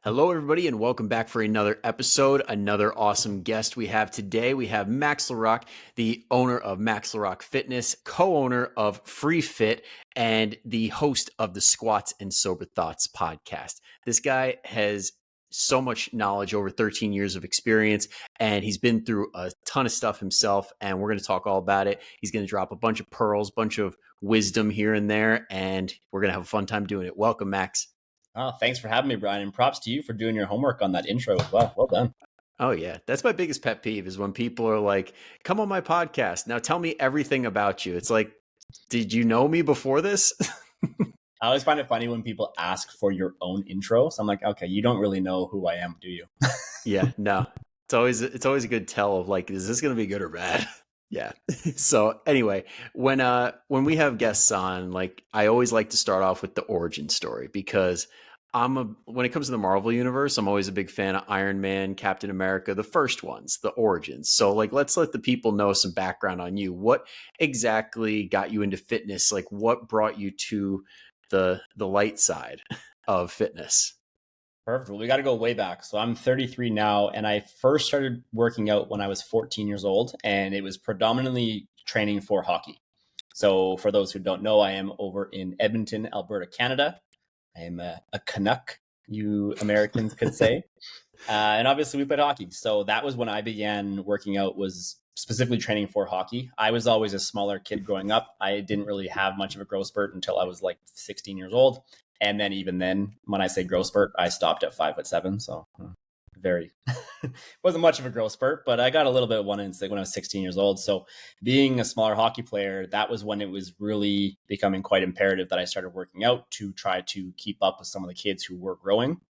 Hello, everybody, and welcome back for another episode. Another awesome guest we have today. We have Max Larocque, the owner of Max Larocque Fitness, co-owner of Free Fit, and the host of the Squats and Sober Thoughts podcast. This guy has so much knowledge, over 13 years of experience, and he's been through a ton of stuff himself, and we're going to talk all about it. He's going to drop a bunch of pearls, bunch of wisdom here and there, and we're going to have a fun time doing it. Welcome, Max. Oh, thanks for having me, Brian. And props to you for doing your homework on that intro as well. Well done. Oh, yeah. That's my biggest pet peeve is when people are like, come on my podcast. Now tell me everything about you. It's like, did you know me before this? I always find it funny when people ask for your own intro. So I'm like, okay, you don't really know who I am, do you? Yeah, no. It's always a good tell of like, is this going to be good or bad? Yeah. So anyway, when we have guests on, like I always like to start off with the origin story because when it comes to the Marvel universe, I'm always a big fan of Iron Man, Captain America, the first ones, the origins. So like let's let the people know some background on you. What exactly got you into fitness? Like what brought you to the light side of fitness? Perfect. Well, we got to go way back. So I'm 33 now, and I first started working out when I was 14 years old, and it was predominantly training for hockey. So for those who don't know, I am over in Edmonton, Alberta, Canada. I am a Canuck, you Americans could say. And obviously we played hockey. So that was when I began working out, was specifically training for hockey. I was always a smaller kid growing up. I didn't really have much of a growth spurt until I was like 16 years old. And then even then, when I say growth spurt, I stopped at 5'7". So very wasn't much of a growth spurt, but I got a little bit of one in when I was 16 years old. So being a smaller hockey player, that was when it was really becoming quite imperative that I started working out to try to keep up with some of the kids who were growing.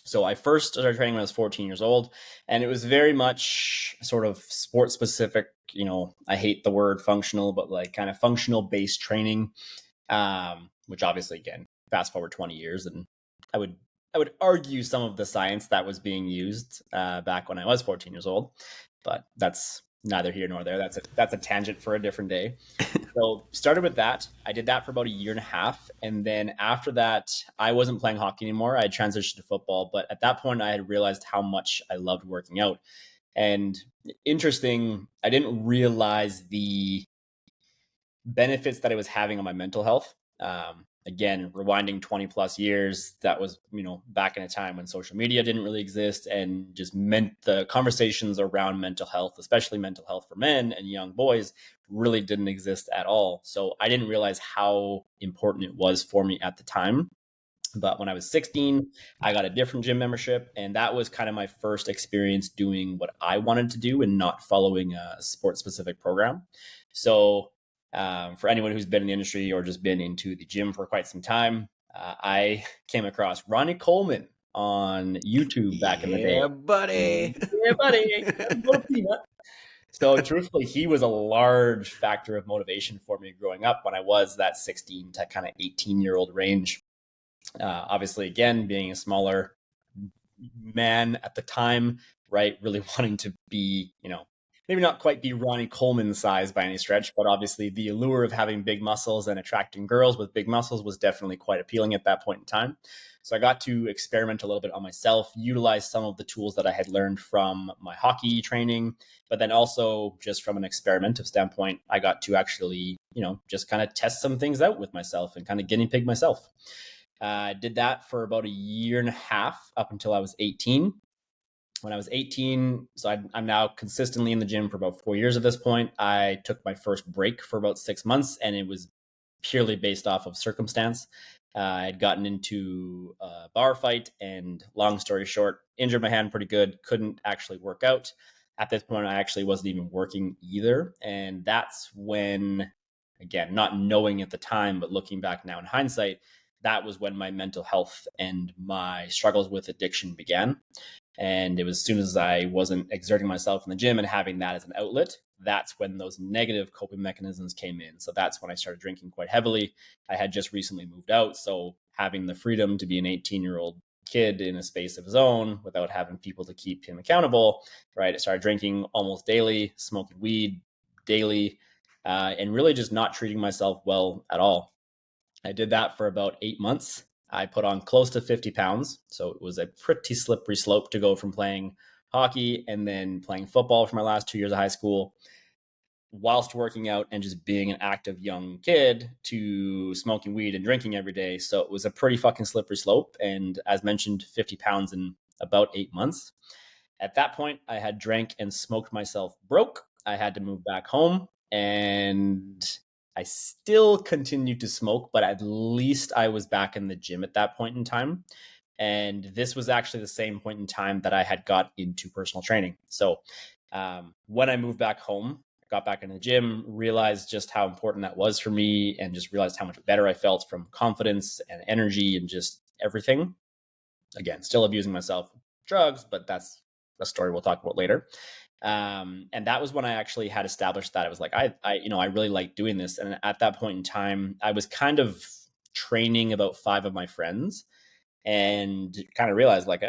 So I first started training when I was 14 years old, and it was very much sort of sport specific. You know, I hate the word functional, but like kind of functional based training, which obviously, again, fast forward 20 years, and I would argue some of the science that was being used back when I was 14 years old, but that's neither here nor there. That's a tangent for a different day. So started with that. I did that for about a year and a half. And then after that, I wasn't playing hockey anymore. I had transitioned to football. But at that point, I had realized how much I loved working out. And interesting, I didn't realize the benefits that it was having on my mental health. Again, rewinding 20 plus years, that was, back in a time when social media didn't really exist, and just meant the conversations around mental health, especially mental health for men and young boys, really didn't exist at all. So I didn't realize how important it was for me at the time. But when I was 16, I got a different gym membership, and that was kind of my first experience doing what I wanted to do and not following a sport specific program. So for anyone who's been in the industry or just been into the gym for quite some time, I came across Ronnie Coleman on YouTube back in the day. Yeah, buddy. Yeah, buddy. Little peanut. So truthfully, he was a large factor of motivation for me growing up when I was that 16 to kind of 18-year-old range. Obviously, again, being a smaller man at the time, right, really wanting to be, maybe not quite be Ronnie Coleman size by any stretch, but obviously the allure of having big muscles and attracting girls with big muscles was definitely quite appealing at that point in time. So I got to experiment a little bit on myself, utilize some of the tools that I had learned from my hockey training, but then also just from an experimental standpoint, I got to actually, just kind of test some things out with myself and kind of guinea pig myself. I did that for about a year and a half up until I was 18. When I was 18, so I'm now consistently in the gym for about 4 years at this point. I took my first break for about 6 months, and it was purely based off of circumstance. I had gotten into a bar fight, and long story short, injured my hand pretty good, couldn't actually work out. At this point, I actually wasn't even working either. And that's when, again, not knowing at the time, but looking back now in hindsight, that was when my mental health and my struggles with addiction began. And it was as soon as I wasn't exerting myself in the gym and having that as an outlet, that's when those negative coping mechanisms came in. So that's when I started drinking quite heavily. I had just recently moved out. So having the freedom to be an 18-year-old kid in a space of his own without having people to keep him accountable, right? I started drinking almost daily, smoking weed daily, and really just not treating myself well at all. I did that for about 8 months. I put on close to 50 pounds. So it was a pretty slippery slope to go from playing hockey and then playing football for my last 2 years of high school, whilst working out and just being an active young kid, to smoking weed and drinking every day. So it was a pretty fucking slippery slope. And as mentioned, 50 pounds in about 8 months. At that point, I had drank and smoked myself broke. I had to move back home, and I still continued to smoke, but at least I was back in the gym at that point in time. And this was actually the same point in time that I had got into personal training. So when I moved back home, I got back into the gym, realized just how important that was for me, and just realized how much better I felt from confidence and energy and just everything. Again, still abusing myself with drugs, but that's a story we'll talk about later. And that was when I actually had established that I was like, I really like doing this. And at that point in time, I was kind of training about 5 of my friends, and kind of realized like,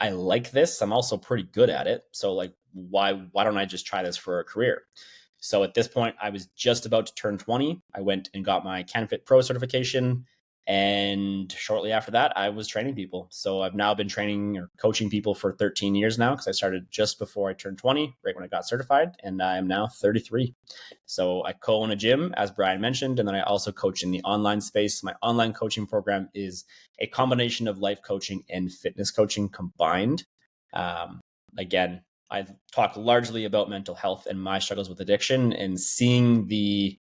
I like this. I'm also pretty good at it. So like, why don't I just try this for a career? So at this point, I was just about to turn 20. I went and got my CanFit Pro certification. And shortly after that, I was training people. So I've now been training or coaching people for 13 years now, because I started just before I turned 20, right when I got certified. And I am now 33. So I co-own a gym, as Brian mentioned, and then I also coach in the online space. My online coaching program is a combination of life coaching and fitness coaching combined. Again, I talk largely about mental health and my struggles with addiction, and seeing the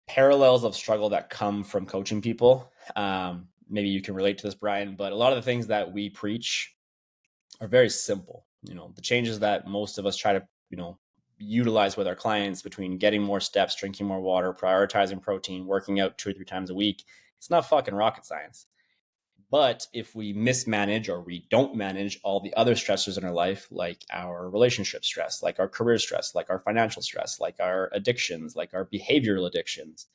parallels of struggle that come from coaching people. Maybe you can relate to this, Brian, but a lot of the things that we preach are very simple. The changes that most of us try to, utilize with our clients, between getting more steps, drinking more water, prioritizing protein, working out 2 or 3 times a week. It's not fucking rocket science. But if we mismanage or we don't manage all the other stressors in our life, like our relationship stress, like our career stress, like our financial stress, like our addictions, like our behavioral addictions,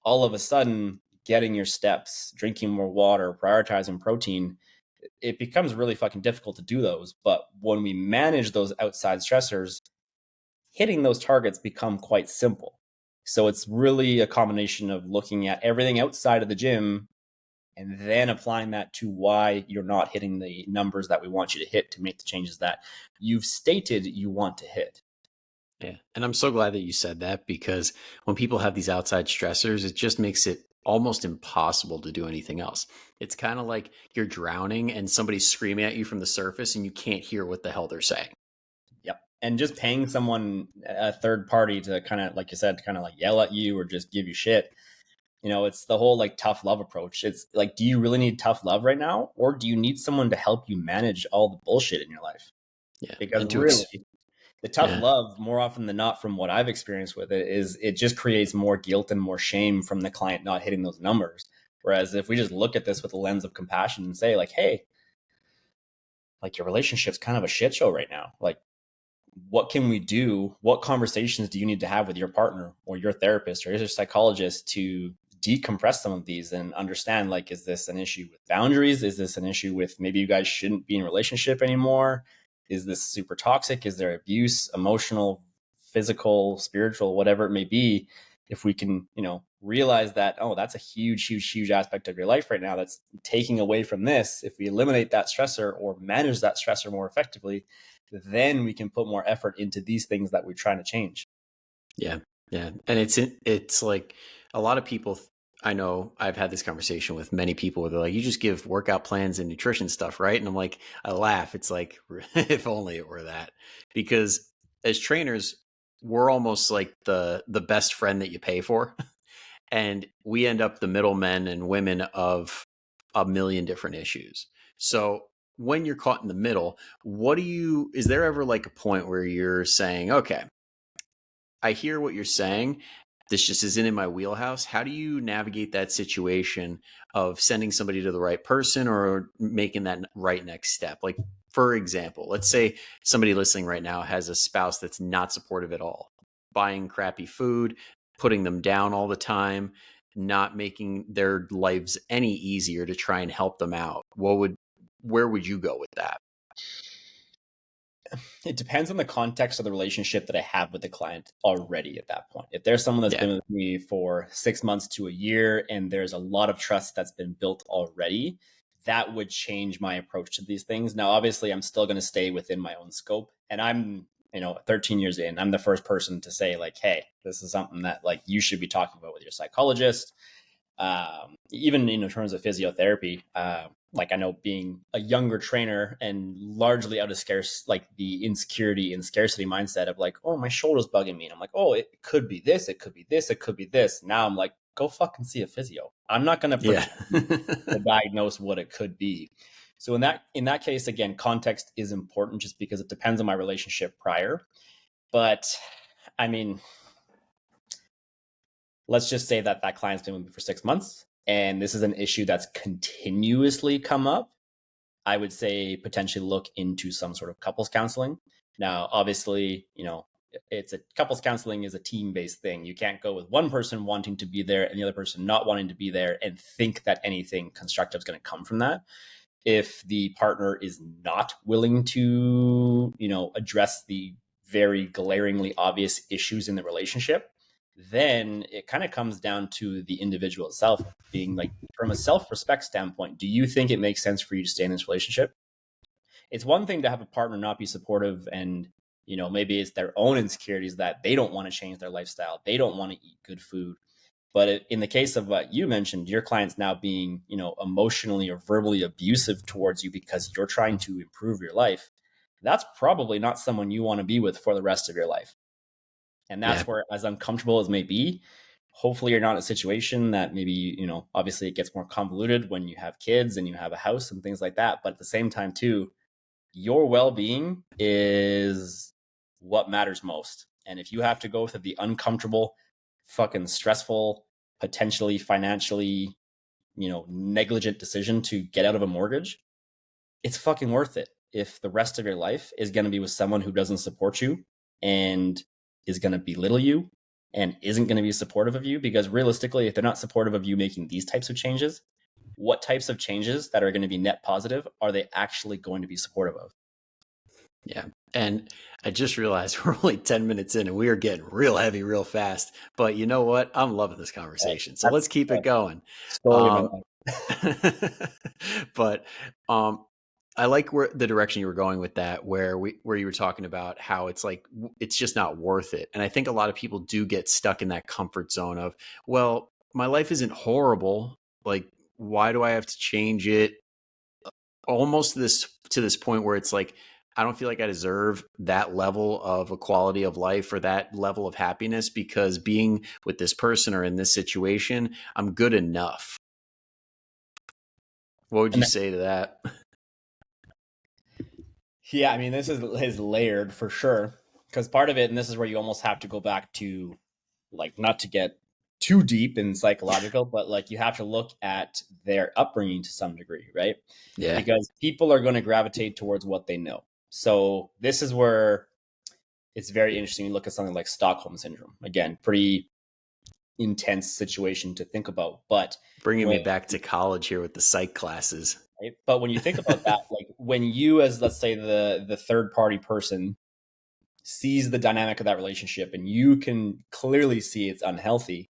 all of a sudden getting your steps, drinking more water, prioritizing protein, it becomes really fucking difficult to do those. But when we manage those outside stressors, hitting those targets become quite simple. So it's really a combination of looking at everything outside of the gym and then applying that to why you're not hitting the numbers that we want you to hit to make the changes that you've stated you want to hit. Yeah. And I'm so glad that you said that, because when people have these outside stressors, it just makes it almost impossible to do anything else. It's kind of like you're drowning and somebody's screaming at you from the surface and you can't hear what the hell they're saying. Yep. And just paying someone, a third party, to kind of, like you said, to kind of like yell at you or just give you shit. It's the whole like tough love approach. It's like, do you really need tough love right now? Or do you need someone to help you manage all the bullshit in your life? Yeah. Because And really, the tough yeah. love, more often than not, from what I've experienced with it, is it just creates more guilt and more shame from the client not hitting those numbers. Whereas if we just look at this with a lens of compassion and say like, hey, like, your relationship's kind of a shit show right now. Like, what can we do? What conversations do you need to have with your partner or your therapist or your psychologist to decompress some of these and understand, like, is this an issue with boundaries? Is this an issue with maybe you guys shouldn't be in a relationship anymore? Is this super toxic? Is there abuse, emotional, physical, spiritual, whatever it may be? If we can, realize that, oh, that's a huge, huge, huge aspect of your life right now that's taking away from this. If we eliminate that stressor or manage that stressor more effectively, then we can put more effort into these things that we're trying to change. Yeah. Yeah. And it's like a lot of people, I know I've had this conversation with many people where they're like, you just give workout plans and nutrition stuff, right? And I'm like, I laugh. It's like, if only it were that. Because as trainers, we're almost like the best friend that you pay for. And we end up the middlemen and women of a million different issues. So when you're caught in the middle, is there ever like a point where you're saying, okay, I hear what you're saying. This just isn't in my wheelhouse. How do you navigate that situation of sending somebody to the right person or making that right next step? Like, for example, let's say somebody listening right now has a spouse that's not supportive at all, buying crappy food, putting them down all the time, not making their lives any easier to try and help them out. Where would you go with that? it depends on the context of the relationship that I have with the client already at that point. If there's someone that's Yeah. been with me for 6 months to a year and there's a lot of trust that's been built already, that would change my approach to these things. Now, obviously, I'm still going to stay within my own scope. And I'm, 13 years in, I'm the first person to say, like, hey, this is something that like you should be talking about with your psychologist. Even in terms of physiotherapy, like I know being a younger trainer and largely out of like the insecurity and scarcity mindset of like, oh, my shoulder's bugging me. And I'm like, oh, it could be this, it could be this, it could be this. Now I'm like, go fucking see a physio. I'm not going to Yeah. pretend to diagnose what it could be. So in that case, again, context is important just because it depends on my relationship prior. But I mean, let's just say that client's been with me for 6 months and this is an issue that's continuously come up. I would say potentially look into some sort of couples counseling. Now, obviously, it's a couples counseling is a team-based thing. You can't go with one person wanting to be there and the other person not wanting to be there and think that anything constructive is going to come from that. If the partner is not willing to, address the very glaringly obvious issues in the relationship, then it kind of comes down to the individual itself being like, from a self-respect standpoint, do you think it makes sense for you to stay in this relationship? It's one thing to have a partner not be supportive and, maybe it's their own insecurities that they don't want to change their lifestyle. They don't want to eat good food. But in the case of what you mentioned, your client's now being, emotionally or verbally abusive towards you because you're trying to improve your life. That's probably not someone you want to be with for the rest of your life. And Yeah. that's where, as uncomfortable as may be, hopefully you're not in a situation that maybe, obviously it gets more convoluted when you have kids and you have a house and things like that. But at the same time, too, your well-being is what matters most. And if you have to go through the uncomfortable, fucking stressful, potentially financially, negligent decision to get out of a mortgage, it's fucking worth it if the rest of your life is going to be with someone who doesn't support you and is going to belittle you and isn't going to be supportive of you. Because realistically, if they're not supportive of you making these types of changes, what types of changes that are going to be net positive are they actually going to be supportive of? Yeah. And I just realized we're only 10 minutes in and we are getting real heavy real fast. But you know what? I'm loving this conversation. So let's That's keep the it going. story of my Um, life. but I like where the direction you were going with that, where you were talking about how it's like it's just not worth it. And I think a lot of people do get stuck in that comfort zone of, well, my life isn't horrible. Like, why do I have to change it? Almost to this point where it's like I don't feel like I deserve that level of equality of life or that level of happiness because being with this person or in this situation, I'm good enough. What would you And say to that? yeah, I mean, this is layered for sure. Because part of it, and this is where you almost have to go back to, like, not to get too deep and psychological, but like you have to look at their upbringing to some degree, right? Yeah. Because people are going to gravitate towards what they know. So this is where it's very interesting. You look at something like Stockholm syndrome. Again, pretty intense situation to think about. But Bringing when me back to college here with the psych classes. right? But when you think about that, like when you, as let's say the third party person, sees the dynamic of that relationship, and you can clearly see it's unhealthy,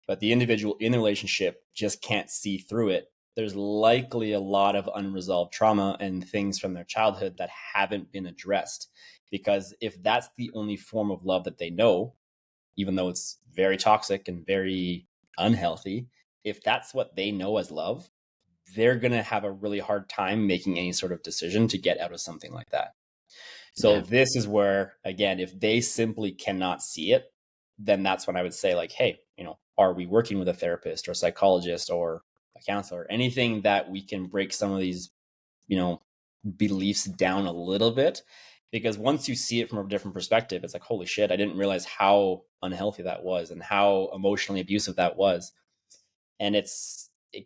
but the individual in the relationship just can't see through it. There's likely a lot of unresolved trauma and things from their childhood that haven't been addressed. Because if that's the only form of love that they know, even though it's very toxic and very unhealthy, if that's what they know as love, they're going to have a really hard time making any sort of decision to get out of something like that. So Yeah. this is where, again, if they simply cannot see it, then that's when I would say, like, hey, are we working with a therapist or a psychologist or a counselor, anything that we can break some of these, you know, beliefs down a little bit? Because once you see it from a different perspective, it's like, holy shit, I didn't realize how unhealthy that was and how emotionally abusive that was. And it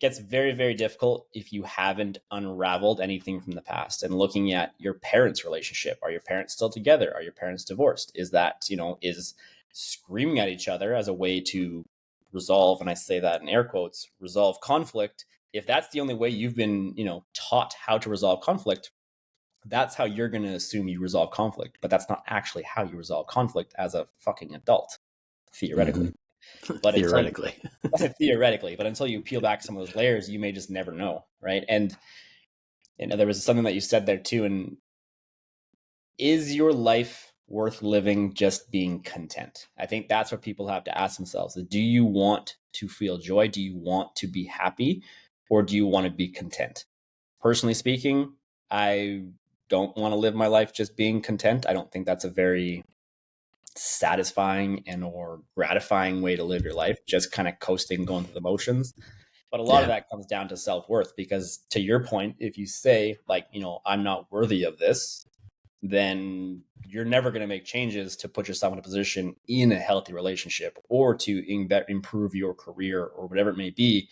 gets very, very difficult if you haven't unraveled anything from the past and looking at your parents' relationship. Are your parents still together? Are your parents divorced? Is that, is screaming at each other as a way to resolve, and I say that in air quotes, resolve conflict? If that's the only way you've been, taught how to resolve conflict, that's how you're going to assume you resolve conflict. But that's not actually how you resolve conflict as a fucking adult, theoretically. But until Theoretically. theoretically, but until you peel back some of those layers, you may just never know, right? And there was something that you said there too. And is your life worth living just being content? I think that's what people have to ask themselves. Do you want to feel joy? Do you want to be happy? Or do you want to be content? Personally speaking, I don't want to live my life just being content. I don't think that's a very satisfying and or gratifying way to live your life, just kind of coasting, going through the motions. But a lot of Yeah. that comes down to self-worth, because to your point, if you say like, I'm not worthy of this, then you're never going to make changes to put yourself in a position in a healthy relationship or to improve your career or whatever it may be,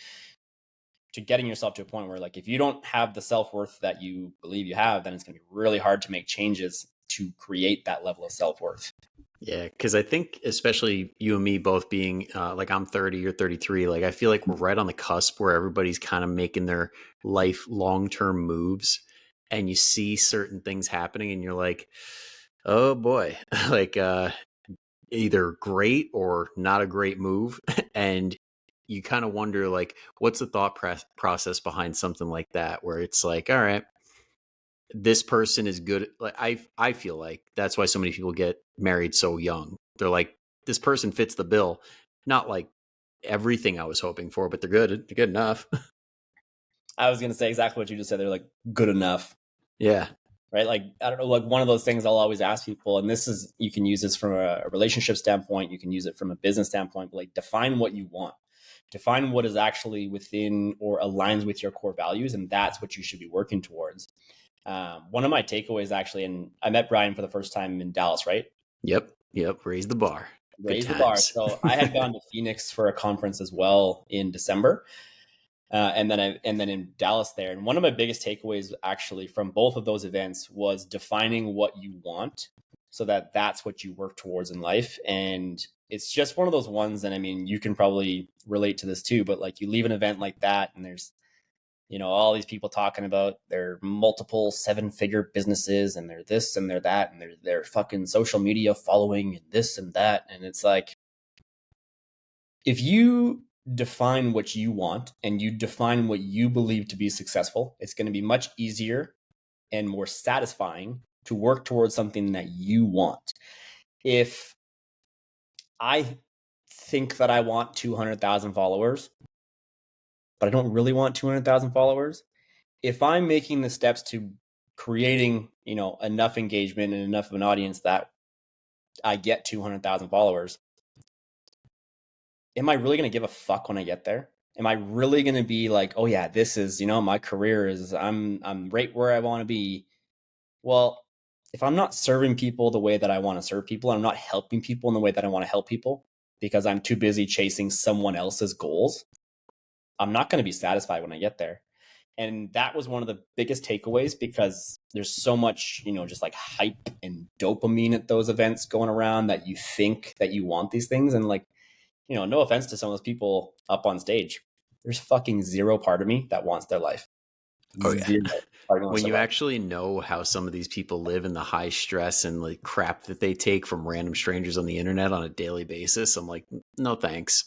to getting yourself to a point where, like, if you don't have the self-worth that you believe you have, then it's going to be really hard to make changes to create that level of self-worth. Yeah, because I think especially you and me both being like I'm 30, you're 33, like I feel like we're right on the cusp where everybody's kind of making their life long-term moves, and you see certain things happening and you're like, oh boy, like either great or not a great move. And you kind of wonder like what's the thought process behind something like that, where it's like, all right, this person is good. Like I feel like that's why so many people get married so young. They're like, this person fits the bill. Not like everything I was hoping for, but they're good. They're good enough. I was going to say exactly what you just said. They're like good enough, Yeah. right? Like, I don't know, like one of those things I'll always ask people, and this is, you can use this from a relationship standpoint, you can use it from a business standpoint, but like define what you want. Define what is actually within or aligns with your core values, and that's what you should be working towards. One of my takeaways actually, and I met Brian for the first time in Dallas, right? Yep. Yep. Raise the bar. Good Raise the bar. times. So I had gone to Phoenix for a conference as well in December. And then in Dallas there. And one of my biggest takeaways actually from both of those events was defining what you want, so that that's what you work towards in life. And it's just one of those ones. And I mean, you can probably relate to this too, but like you leave an event like that and there's, all these people talking about their multiple 7-figure businesses and they're this and they're that, and their fucking social media following and this and that. And it's like, if you define what you want and you define what you believe to be successful, it's going to be much easier and more satisfying to work towards something that you want. If I think that I want 200,000 followers, but I don't really want 200,000 followers, if I'm making the steps to creating, enough engagement and enough of an audience that I get 200,000 followers, am I really going to give a fuck when I get there? Am I really going to be like, oh yeah, this is, my career is, I'm right where I want to be. Well, if I'm not serving people the way that I want to serve people, I'm not helping people in the way that I want to help people because I'm too busy chasing someone else's goals, I'm not going to be satisfied when I get there. And that was one of the biggest takeaways, because there's so much, just like hype and dopamine at those events going around that you think that you want these things. And like, no offense to some of those people up on stage, there's fucking zero part of me that wants their life. Oh yeah. Zero part of me wants When their you life. actually know how some of these people live and the high stress and like crap that they take from random strangers on the internet on a daily basis, I'm like, no thanks.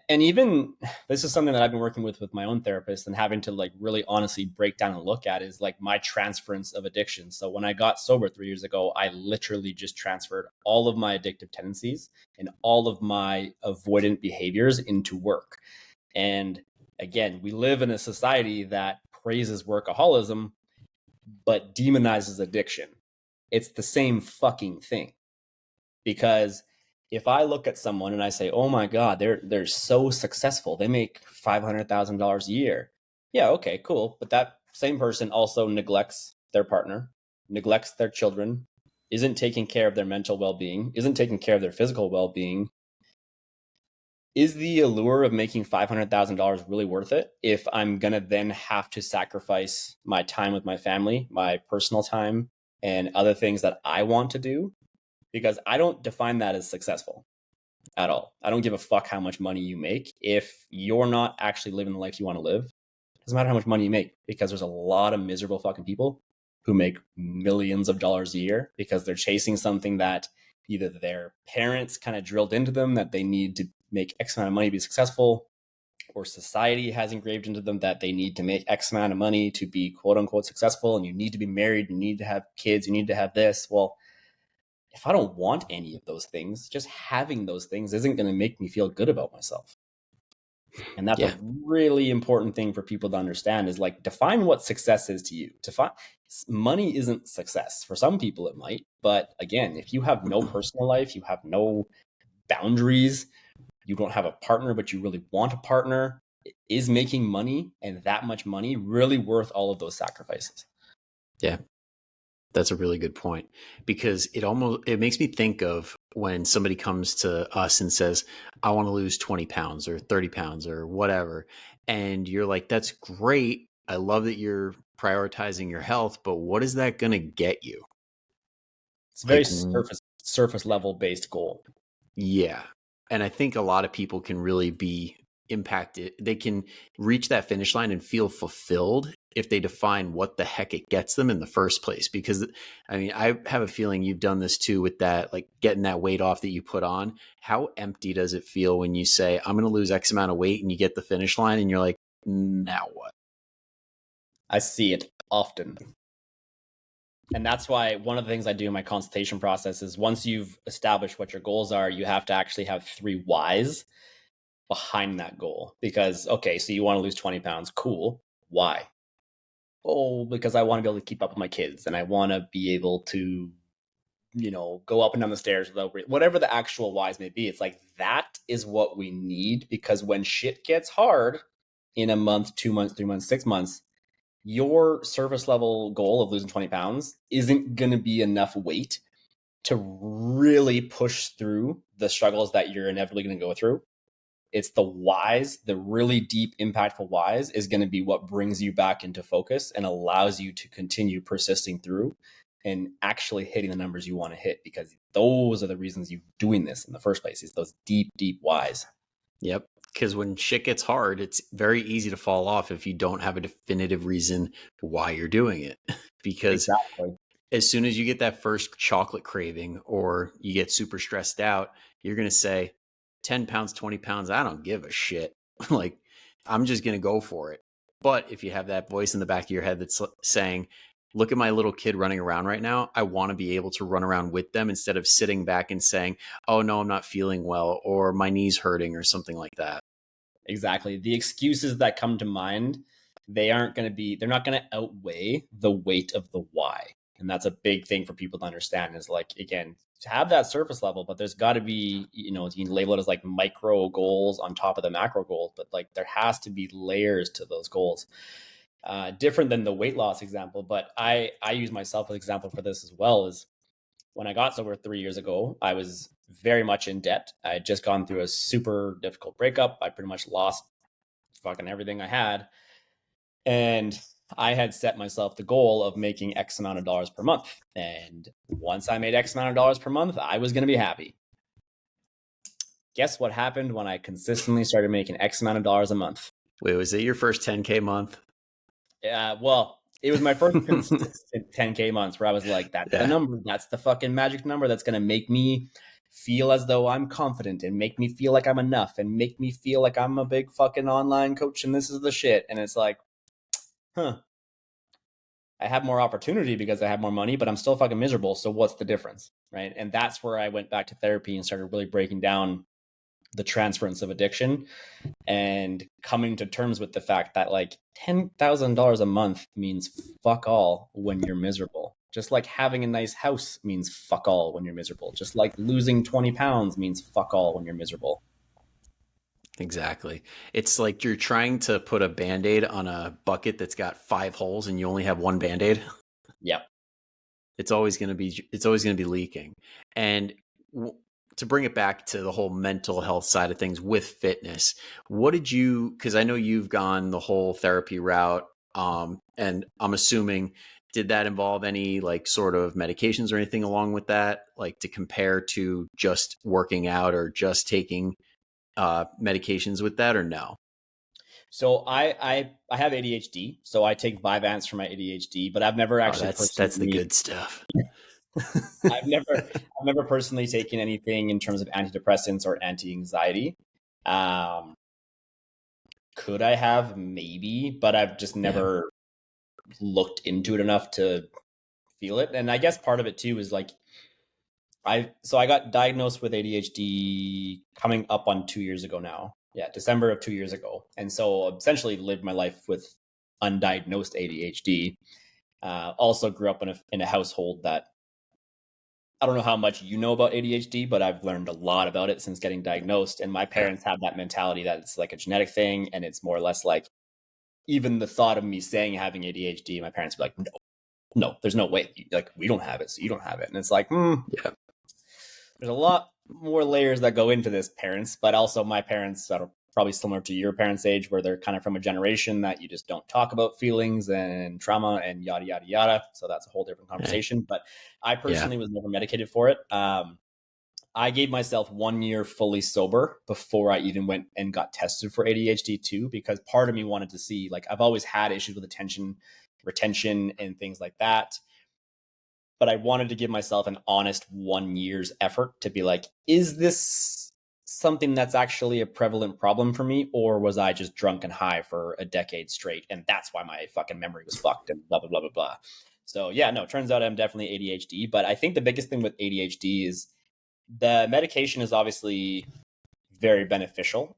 And even this is something that I've been working with my own therapist and having to like really honestly break down and look at, is like my transference of addiction. So when I got sober 3 years ago, I literally just transferred all of my addictive tendencies and all of my avoidant behaviors into work. And again, we live in a society that praises workaholism but demonizes addiction. It's the same fucking thing. Because if I look at someone and I say, "Oh my God, they're so successful. They make $500,000 a year." Yeah, okay, cool. But that same person also neglects their partner, neglects their children, isn't taking care of their mental well-being, isn't taking care of their physical well-being. Is the allure of making $500,000 really worth it if I'm gonna then have to sacrifice my time with my family, my personal time, and other things that I want to do? Because I don't define that as successful at all. I don't give a fuck how much money you make. If you're not actually living the life you want to live, it doesn't matter how much money you make, because there's a lot of miserable fucking people who make millions of dollars a year because they're chasing something that either their parents kind of drilled into them that they need to make X amount of money to be successful, or society has engraved into them that they need to make X amount of money to be quote unquote successful, and you need to be married, you need to have kids, you need to have this. Well, if I don't want any of those things, just having those things isn't going to make me feel good about myself. And that's Yeah. a really important thing for people to understand is like define what success is to you. Define money isn't success. For some people it might, but again, if you have no personal life, you have no boundaries, you don't have a partner but you really want a partner, is making money and that much money really worth all of those sacrifices? Yeah. That's a really good point, because it makes me think of when somebody comes to us and says, I want to lose 20 pounds or 30 pounds or whatever. And you're like, that's great. I love that you're prioritizing your health, but what is that going to get you? It's a very Like, surface level based goal. yeah. And I think a lot of people can really be impacted. They can reach that finish line and feel fulfilled if they define what the heck it gets them in the first place. Because I mean, I have a feeling you've done this too with that, like getting that weight off that you put on. How empty does it feel when you say, I'm going to lose X amount of weight, and you get the finish line and you're like, now what? I see it often. And that's why one of the things I do in my consultation process is once you've established what your goals are, you have to actually have 3 whys behind that goal. Because, okay, so you want to lose 20 pounds. Cool. Why? Oh, because I want to be able to keep up with my kids and I want to be able to, go up and down the stairs without whatever the actual whys may be. It's like that is what we need, because when shit gets hard in a month, 2 months, 3 months, 6 months, your surface level goal of losing 20 pounds isn't going to be enough weight to really push through the struggles that you're inevitably going to go through. It's the whys, the really deep, impactful whys is going to be what brings you back into focus and allows you to continue persisting through and actually hitting the numbers you want to hit, because those are the reasons you're doing this in the first place, is those deep, deep whys. Yep. Because when shit gets hard, it's very easy to fall off if you don't have a definitive reason why you're doing it. Because Exactly. as soon as you get that first chocolate craving or you get super stressed out, you're going to say 10 pounds, 20 pounds, I don't give a shit. Like, I'm just going to go for it. But if you have that voice in the back of your head that's saying, look at my little kid running around right now, I want to be able to run around with them, instead of sitting back and saying, oh no, I'm not feeling well, or my knee's hurting or something like that. Exactly. The excuses that come to mind, they're not going to outweigh the weight of the why. And that's a big thing for people to understand, is like, again, to have that surface level, but there's got to be, you can label it as like micro goals on top of the macro goals, but like there has to be layers to those goals. Different than the weight loss example, but I use myself as an example for this as well. Is when I got sober 3 years ago, I was very much in debt. I had just gone through a super difficult breakup. I pretty much lost fucking everything I had. And I had set myself the goal of making X amount of dollars per month. And once I made X amount of dollars per month, I was going to be happy. Guess what happened when I consistently started making X amount of dollars a month? Wait, was it your first 10K month? Well, it was my first consistent 10K months where I was like, that's the Yeah. number. That's the fucking magic number that's going to make me feel as though I'm confident and make me feel like I'm enough and make me feel like I'm a big fucking online coach and this is the shit. And it's like, I have more opportunity because I have more money, but I'm still fucking miserable. So what's the difference? Right. And that's where I went back to therapy and started really breaking down the transference of addiction and coming to terms with the fact that like $10,000 a month means fuck all when you're miserable. Just like having a nice house means fuck all when you're miserable. Just like losing 20 pounds means fuck all when you're miserable. Exactly. It's like you're trying to put a Band-Aid on a bucket that's got 5 holes and you only have one Band-Aid. Yeah. It's always going to be leaking. And to bring it back to the whole mental health side of things with fitness, because I know you've gone the whole therapy route, and I'm assuming, did that involve any like sort of medications or anything along with that, like to compare to just working out or just taking medications with that, or no? So I have ADHD, so I take Vyvanse for my ADHD, but I've never Oh, actually that's the personally good stuff. I've never personally taken anything in terms of antidepressants or anti-anxiety. Um, could I have? Maybe, but I've just Yeah. never looked into it enough to feel it. And I guess part of it too is like I got diagnosed with ADHD coming up on 2 years ago now. Yeah, December of 2 years ago. And so essentially lived my life with undiagnosed ADHD. Also grew up in a household that I don't know how much you know about ADHD, but I've learned a lot about it since getting diagnosed. And my Yeah. parents have that mentality that it's like a genetic thing. And it's more or less like even the thought of me saying having ADHD, my parents would be like, no, there's no way. Like, we don't have it, so you don't have it. And it's like, Yeah. there's a lot more layers that go into this, parents, but also my parents are probably similar to your parents' age, where they're kind of from a generation that you just don't talk about feelings and trauma and yada, yada, yada. So that's a whole different Hey. conversation. But I Yeah. personally was never medicated for it. I gave myself 1 year fully sober before I even went and got tested for ADHD too, because part of me wanted to see, like, I've always had issues with attention, retention, and things like that. But I wanted to give myself an honest 1 year's effort to be like, is this something that's actually a prevalent problem for me? Or was I just drunk and high for a decade straight? And that's why my fucking memory was fucked and blah, blah, blah, blah, blah. So yeah, no, it turns out I'm definitely ADHD. But I think the biggest thing with ADHD is the medication is obviously very beneficial,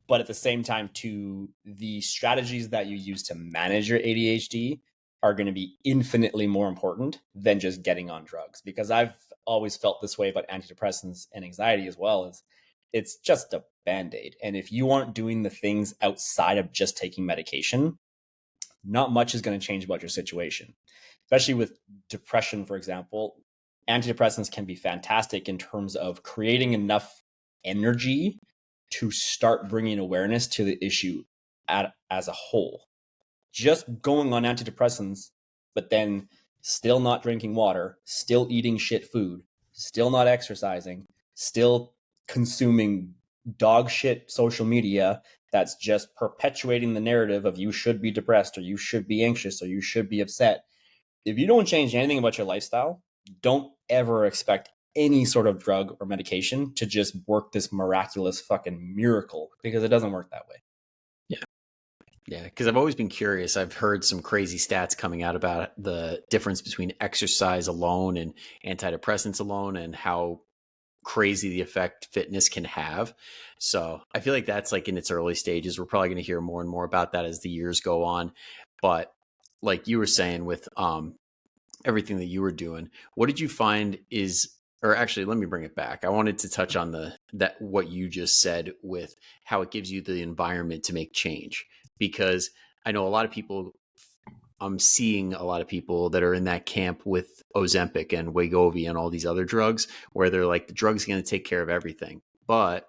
but at the same time too, the strategies that you use to manage your ADHD are going to be infinitely more important than just getting on drugs, because I've always felt this way about antidepressants and anxiety as well. Is it's just a band-aid, and if you aren't doing the things outside of just taking medication, not much is going to change about your situation. Especially with depression, for example, antidepressants can be fantastic in terms of creating enough energy to start bringing awareness to the issue as a whole. Just going on antidepressants, but then still not drinking water, still eating shit food, still not exercising, still consuming dog shit social media that's just perpetuating the narrative of you should be depressed or you should be anxious or you should be upset. If you don't change anything about your lifestyle, don't ever expect any sort of drug or medication to just work this miraculous fucking miracle, because it doesn't work that way. Yeah. Yeah, because I've always been curious. I've heard some crazy stats coming out about the difference between exercise alone and antidepressants alone and how crazy the effect fitness can have. So I feel like that's like in its early stages. We're probably going to hear more and more about that as the years go on. But like you were saying with everything that you were doing, what did you find is, or actually let me bring it back. I wanted to touch on that what you just said with how it gives you the environment to make change, because I know a lot of people, I'm seeing a lot of people that are in that camp with Ozempic and Wegovy and all these other drugs where they're like, the drug's going to take care of everything. But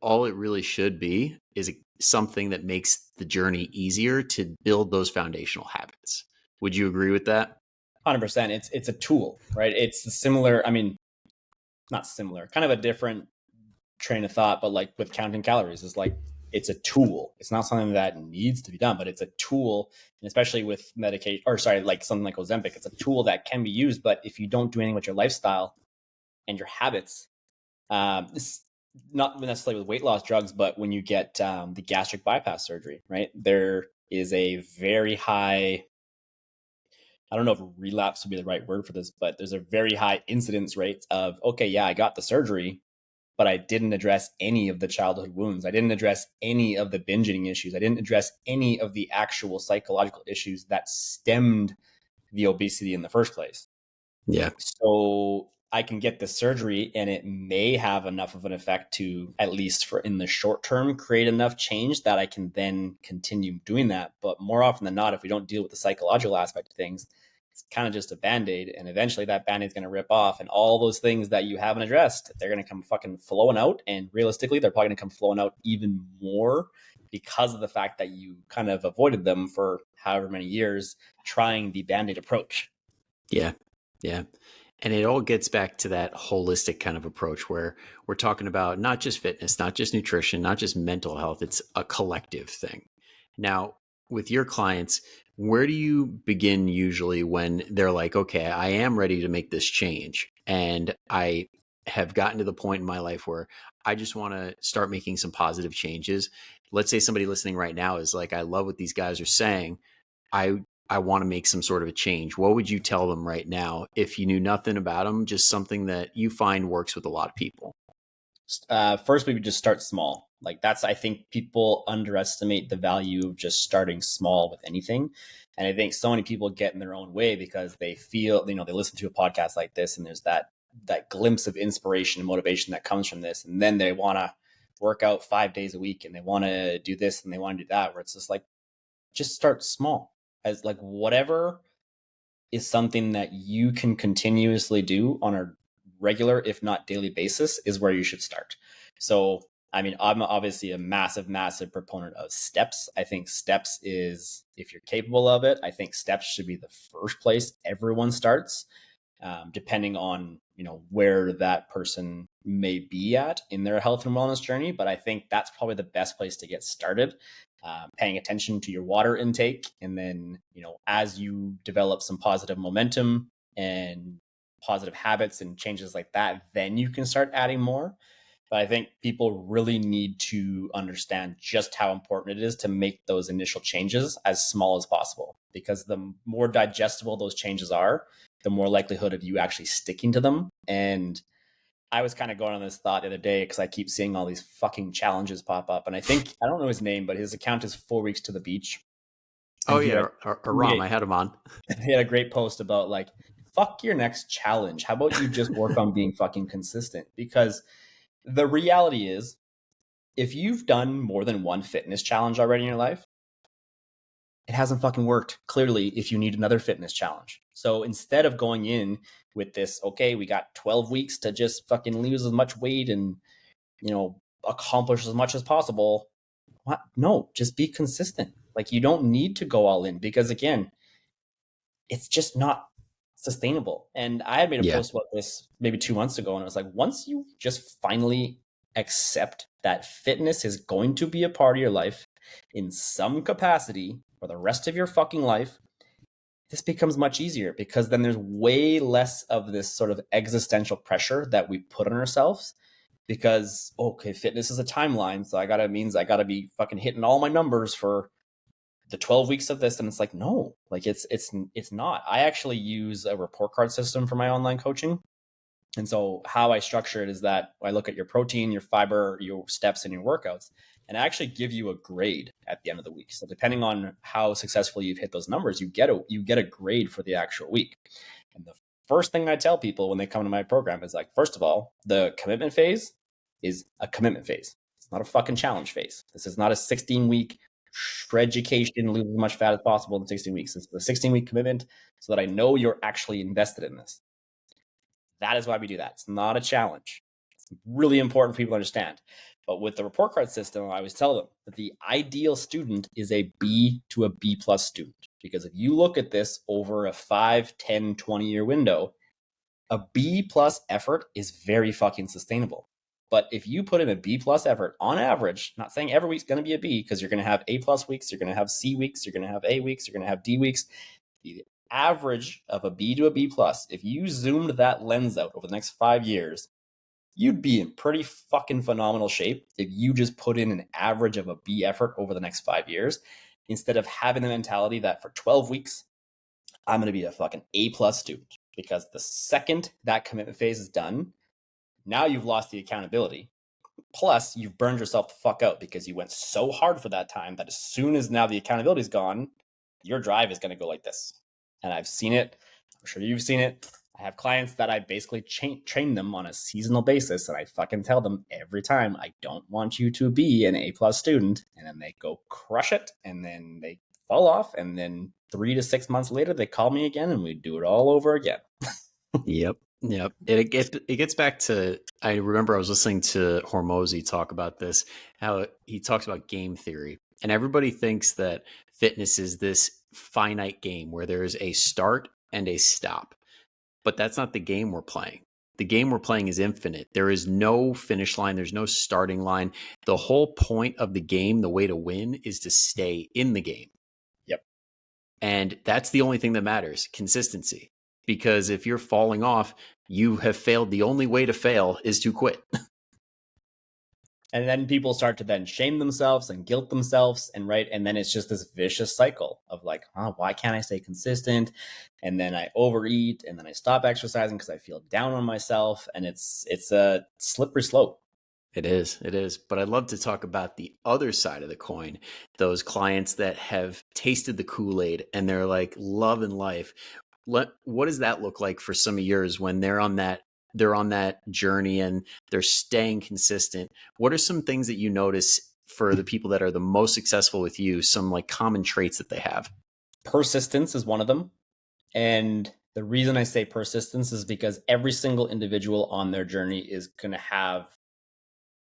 all it really should be is something that makes the journey easier to build those foundational habits. Would you agree with that? 100%. It's a tool, right? It's similar. I mean, not similar, kind of a different train of thought, but like with counting calories, is like it's a tool. It's not something that needs to be done, but it's a tool. And especially with medication, or sorry, like something like Ozempic, it's a tool that can be used. But if you don't do anything with your lifestyle and your habits, this not necessarily with weight loss drugs, but when you get the gastric bypass surgery, right? There is a very high, I don't know if relapse would be the right word for this, but there's a very high incidence rate of, okay, yeah, I got the surgery, but I didn't address any of the childhood wounds. I didn't address any of the binge eating issues. I didn't address any of the actual psychological issues that stemmed the obesity in the first place. Yeah. So I can get the surgery and it may have enough of an effect to, at least for in the short term, create enough change that I can then continue doing that. But more often than not, if we don't deal with the psychological aspect of things, it's kind of just a band-aid, and eventually that band-aid is going to rip off, and all those things that you haven't addressed, they're going to come fucking flowing out. And realistically, they're probably going to come flowing out even more because of the fact that you kind of avoided them for however many years trying the band-aid approach. Yeah. Yeah. And it all gets back to that holistic kind of approach where we're talking about not just fitness, not just nutrition, not just mental health. It's a collective thing. Now, with your clients, where do you begin usually when they're like, okay, I am ready to make this change? And I have gotten to the point in my life where I just want to start making some positive changes. Let's say somebody listening right now is like, I love what these guys are saying. I I want to make some sort of a change. What would you tell them right now if you knew nothing about them, just something that you find works with a lot of people? First, we would just start small. Like that's, I think people underestimate the value of just starting small with anything. And I think so many people get in their own way because they feel, they listen to a podcast like this and there's that glimpse of inspiration and motivation that comes from this. And then they want to work out 5 days a week and they want to do this and they want to do that, where it's just like, just start small as like whatever is something that you can continuously do on a regular, if not daily basis, is where you should start. So, I mean, I'm obviously a massive, massive proponent of steps. I think steps is, if you're capable of it, I think steps should be the first place everyone starts, depending on, where that person may be at in their health and wellness journey. But I think that's probably the best place to get started. Paying attention to your water intake. And then, as you develop some positive momentum and positive habits and changes like that, then you can start adding more. But I think people really need to understand just how important it is to make those initial changes as small as possible, because the more digestible those changes are, the more likelihood of you actually sticking to them. And I was kind of going on this thought the other day because I keep seeing all these fucking challenges pop up. And I don't know his name, but his account is 4 weeks to the beach. Oh And yeah, Aram, I had him on. he had a great post about like, fuck your next challenge. How about you just work on being fucking consistent? Because the reality is, if you've done more than one fitness challenge already in your life, it hasn't fucking worked clearly if you need another fitness challenge. So instead of going in with this, okay, we got 12 weeks to just fucking lose as much weight and, accomplish as much as possible. What? No, just be consistent. Like you don't need to go all in because again, it's just not sustainable. And I had made a Yeah. post about this maybe 2 months ago, and I was like, once you just finally accept that fitness is going to be a part of your life in some capacity for the rest of your fucking life, this becomes much easier because then there's way less of this sort of existential pressure that we put on ourselves because, okay, fitness is a timeline. So I gotta be fucking hitting all my numbers for the 12 weeks of this. And it's like, no, like it's not. I actually use a report card system for my online coaching. And so how I structure it is that I look at your protein, your fiber, your steps, and your workouts, and I actually give you a grade at the end of the week. So depending on how successfully you've hit those numbers, you get a grade for the actual week. And the first thing I tell people when they come to my program is like, first of all, the commitment phase is a commitment phase. It's not a fucking challenge phase. This is not a 16-week education, lose as much fat as possible in 16 weeks. It's a 16-week commitment so that I know you're actually invested in this. That is why we do that. It's not a challenge. It's really important for people to understand. But with the report card system, I always tell them that the ideal student is a B to a B plus student. Because if you look at this over a 5, 10, 20-year window, a B plus effort is very fucking sustainable. But if you put in a B plus effort on average, not saying every week's going to be a B, because you're going to have A plus weeks, you're going to have C weeks, you're going to have A weeks, you're going to have D weeks. The average of a B to a B plus, if you zoomed that lens out over the next 5 years, you'd be in pretty fucking phenomenal shape if you just put in an average of a B effort over the next 5 years, instead of having the mentality that for 12 weeks, I'm going to be a fucking A plus student. Because the second that commitment phase is done, now you've lost the accountability. Plus, you've burned yourself the fuck out because you went so hard for that time that as soon as now the accountability is gone, your drive is going to go like this. And I've seen it. I'm sure you've seen it. I have clients that I basically train them on a seasonal basis, and I fucking tell them every time, I don't want you to be an A plus student. And then they go crush it, and then they fall off, and then 3 to 6 months later, they call me again, and we do it all over again. Yep. Yep. It gets back to, I remember I was listening to Hormozy talk about this, how he talks about game theory. And everybody thinks that fitness is this finite game where there is a start and a stop. But that's not the game we're playing. The game we're playing is infinite. There is no finish line. There's no starting line. The whole point of the game, the way to win, is to stay in the game. Yep. And that's the only thing that matters, consistency. Because if you're falling off, you have failed. The only way to fail is to quit. And then people start to then shame themselves and guilt themselves, and then it's just this vicious cycle of like, oh, why can't I stay consistent? And then I overeat, and then I stop exercising because I feel down on myself, and it's a slippery slope. It is. But I'd love to talk about the other side of the coin, those clients that have tasted the Kool-Aid and they're like loving life. What does that look like for some of yours when they're on that journey and they're staying consistent? What are some things that you notice for the people that are the most successful with you, some like common traits that they have? Persistence is one of them. And the reason I say persistence is because every single individual on their journey is going to have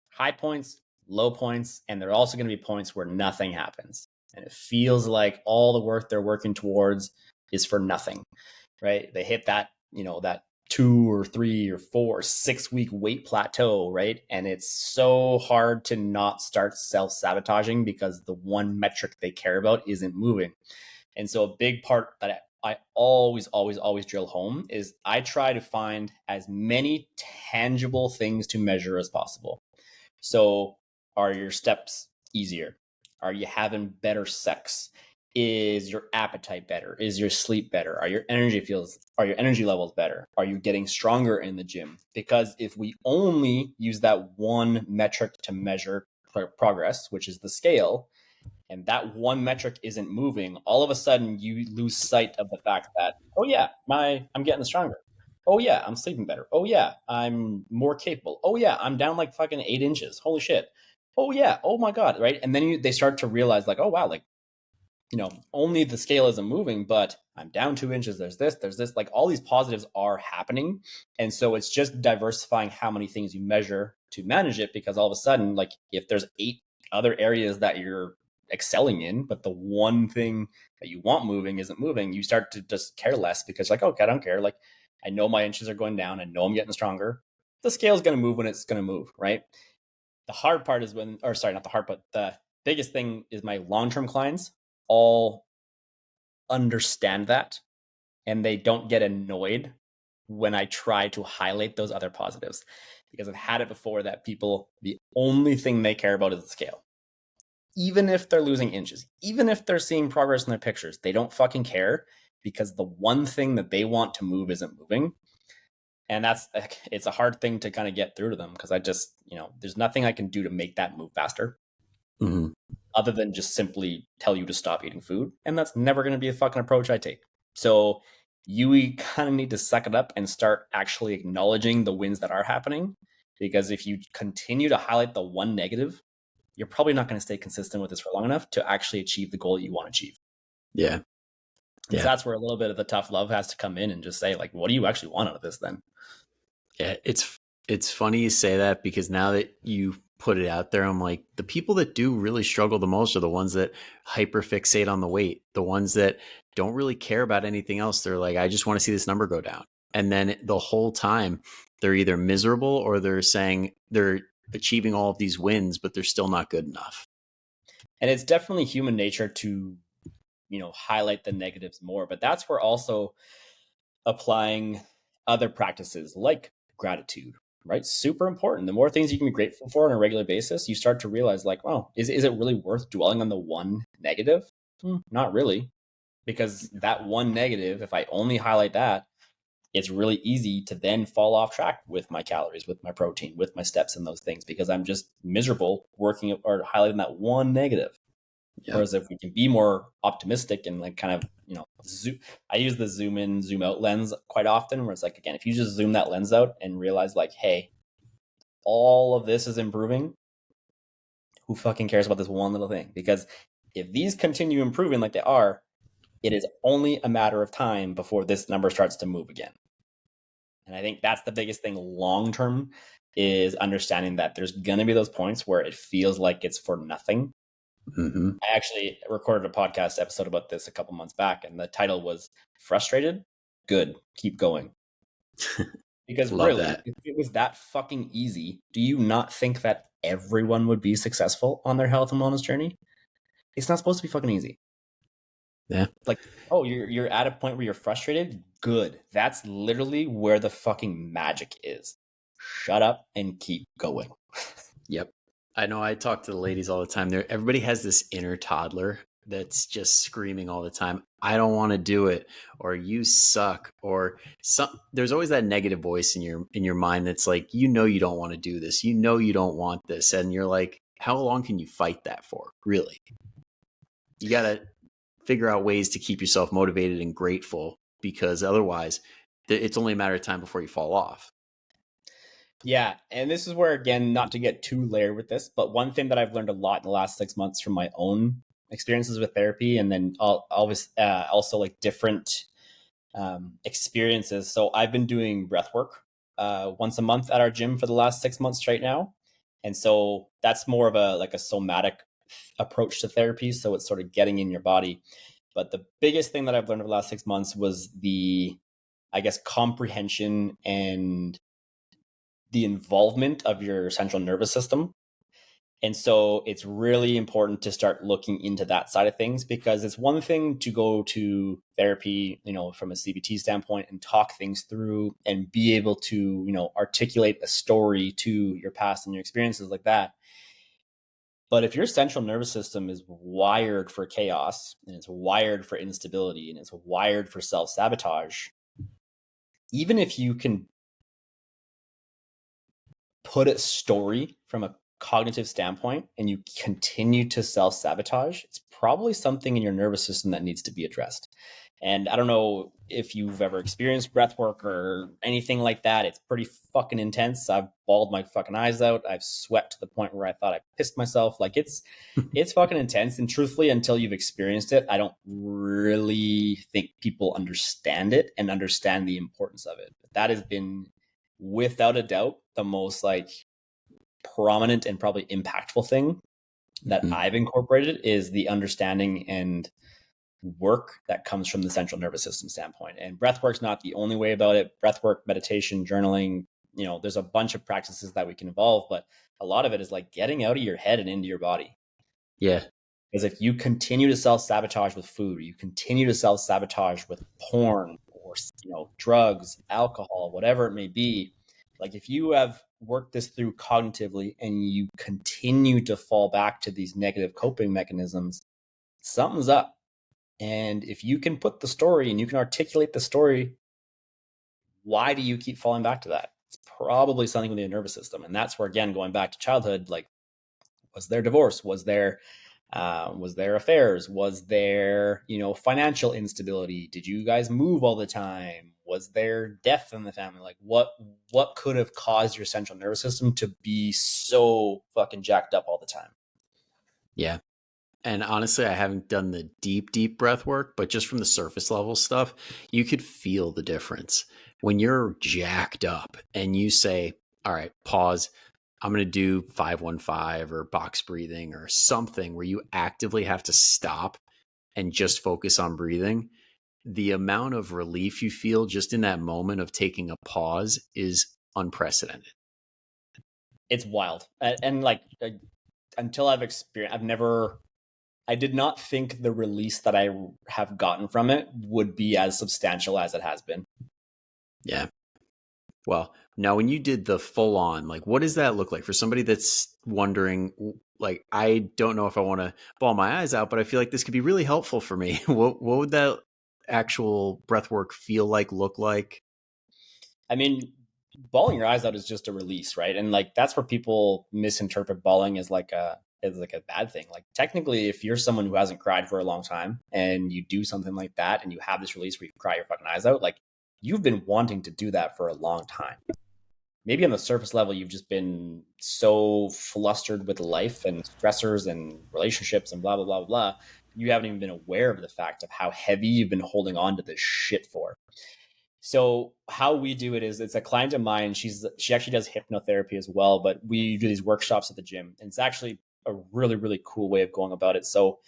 high points, low points, and there are also going to be points where nothing happens. And it feels like all the work they're working towards is for nothing, right? They hit that, that 2 or 3 or 4 or 6 week weight plateau, right? And it's so hard to not start self-sabotaging because the one metric they care about isn't moving. And so a big part that I always, always, always drill home is I try to find as many tangible things to measure as possible. So are your steps easier? Are you having better sex? Is your appetite better? Is your sleep better? Are your energy levels better? Are you getting stronger in the gym? Because if we only use that one metric to measure progress, which is the scale, and that one metric isn't moving, all of a sudden you lose sight of the fact that, oh yeah, I'm getting stronger. Oh yeah, I'm sleeping better. Oh yeah, I'm more capable. Oh yeah, I'm down like fucking 8 inches. Holy shit. Oh yeah. Oh my God. Right. And then they start to realize like, oh wow, like, only the scale isn't moving, but I'm down 2 inches. There's this, like all these positives are happening. And so it's just diversifying how many things you measure to manage it, because all of a sudden, like if there's 8 other areas that you're excelling in, but the one thing that you want moving isn't moving, you start to just care less because like, okay, I don't care. Like I know my inches are going down. I know I'm getting stronger. The scale's going to move when it's going to move, right? The hard part is not the hard, but the biggest thing is my long-term clients all understand that, and they don't get annoyed when I try to highlight those other positives, because I've had it before that people, the only thing they care about is the scale. Even if they're losing inches, even if they're seeing progress in their pictures, they don't fucking care because the one thing that they want to move isn't moving. And it's a hard thing to kind of get through to them because I just, there's nothing I can do to make that move faster. Mm-hmm. Other than just simply tell you to stop eating food. And that's never going to be a fucking approach I take. So you kind of need to suck it up and start actually acknowledging the wins that are happening. Because if you continue to highlight the one negative, you're probably not going to stay consistent with this for long enough to actually achieve the goal that you want to achieve. Yeah. And so that's where a little bit of the tough love has to come in and just say, like, what do you actually want out of this then? Yeah, it's funny you say that because now that you put it out there, I'm like, the people that do really struggle the most are the ones that hyperfixate on the weight, the ones that don't really care about anything else. They're like, I just want to see this number go down. And then the whole time they're either miserable or they're saying they're achieving all of these wins, but they're still not good enough. And it's definitely human nature to, highlight the negatives more, but that's where also applying other practices like gratitude, right? Super important. The more things you can be grateful for on a regular basis, you start to realize like, oh, is it really worth dwelling on the one negative? Not really. Because that one negative, if I only highlight that, it's really easy to then fall off track with my calories, with my protein, with my steps and those things, because I'm just miserable working or highlighting that one negative. Yep. Whereas if we can be more optimistic and like kind of, I use the zoom in, zoom out lens quite often, where it's like, again, if you just zoom that lens out and realize like, hey, all of this is improving, who fucking cares about this one little thing? Because if these continue improving like they are, it is only a matter of time before this number starts to move again. And I think that's the biggest thing long term, is understanding that there's going to be those points where it feels like it's for nothing. Mm-hmm. I actually recorded a podcast episode about this a couple months back, and the title was Frustrated? Good. Keep going. Because Love really, that. if it was that fucking easy, do you not think that everyone would be successful on their health and wellness journey? It's not supposed to be fucking easy. Yeah. Like, oh, you're at a point where you're frustrated. Good. That's literally where the fucking magic is. Shut up and keep going. Yep. I know I talk to the ladies all the time. There, everybody has this inner toddler that's just screaming all the time, I don't want to do it, or you suck, or some, there's always that negative voice in your mind that's like, you don't want to do this. You don't want this. And you're like, how long can you fight that for? Really? You got to figure out ways to keep yourself motivated and grateful, because otherwise it's only a matter of time before you fall off. Yeah, and this is where, again, not to get too layered with this, but one thing that I've learned a lot in the last 6 months from my own experiences with therapy, and then always also like different experiences. So I've been doing breath work once a month at our gym for the last 6 months straight now, and so that's more of a like a somatic approach to therapy. So it's sort of getting in your body. But the biggest thing that I've learned over the last 6 months was the, I guess, comprehension and the involvement of your central nervous system. And so it's really important to start looking into that side of things, because it's one thing to go to therapy, from a CBT standpoint and talk things through and be able to, articulate a story to your past and your experiences like that. But if your central nervous system is wired for chaos and it's wired for instability and it's wired for self sabotage, even if you can put a story from a cognitive standpoint and you continue to self sabotage, it's probably something in your nervous system that needs to be addressed. And I don't know if you've ever experienced breath work or anything like that. It's pretty fucking intense. I've bawled my fucking eyes out. I've sweat to the point where I thought I pissed myself. Like it's fucking intense. And truthfully, until you've experienced it, I don't really think people understand it and understand the importance of it. But that has been, without a doubt, the most like prominent and probably impactful thing that Mm-hmm. I've incorporated is the understanding and work that comes from the central nervous system standpoint. And breath work's not the only way about it. Breath work, meditation, journaling, there's a bunch of practices that we can evolve, but a lot of it is like getting out of your head and into your body. Yeah. Because if you continue to self-sabotage with food, or you continue to self-sabotage with porn or drugs, alcohol, whatever it may be, like if you have worked this through cognitively and you continue to fall back to these negative coping mechanisms, something's up. And if you can put the story and you can articulate the story, why do you keep falling back to that? It's probably something with your nervous system. And that's where, again, going back to childhood, like, was there divorce? Was there affairs? Was there, financial instability? Did you guys move all the time? Was there death in the family? Like what could have caused your central nervous system to be so fucking jacked up all the time? Yeah. And honestly, I haven't done the deep breath work, but just from the surface level stuff, you could feel the difference. When you're jacked up and you say, all right, pause, I'm going to do 515 or box breathing or something where you actively have to stop and just focus on breathing, the amount of relief you feel just in that moment of taking a pause is unprecedented. It's wild. And like until I've experienced, I did not think the release that I have gotten from it would be as substantial as it has been. Yeah. Well, now when you did the full on, like, what does that look like for somebody that's wondering? Like, I don't know if I want to bawl my eyes out, but I feel like this could be really helpful for me. What would that actual breath work feel like, look like? I mean, bawling your eyes out is just a release, right? And like that's where people misinterpret bawling as like a bad thing. Like technically, if you're someone who hasn't cried for a long time and you do something like that and you have this release where you cry your fucking eyes out, like you've been wanting to do that for a long time. Maybe on the surface level, you've just been so flustered with life and stressors and relationships and blah blah blah blah. You haven't even been aware of the fact of how heavy you've been holding on to this shit for. So how we do it is it's a client of mine. She actually does hypnotherapy as well, but we do these workshops at the gym. And it's actually a really, really cool way of going about it. So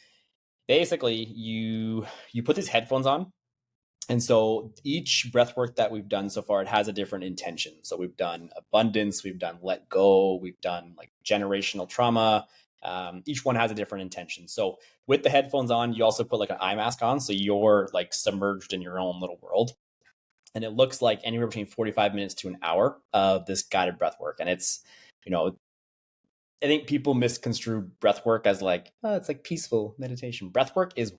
basically you put these headphones on And so each breath work that we've done so far, it has a different intention. So we've done abundance, we've done let go, we've done like generational trauma. Each one has a different intention. So with the headphones on, you also put like an eye mask on. So you're like submerged in your own little world. And it looks like anywhere between 45 minutes to an hour of this guided breath work. And it's, you know, I think people misconstrue breath work as like, oh, it's like peaceful meditation. Breath work is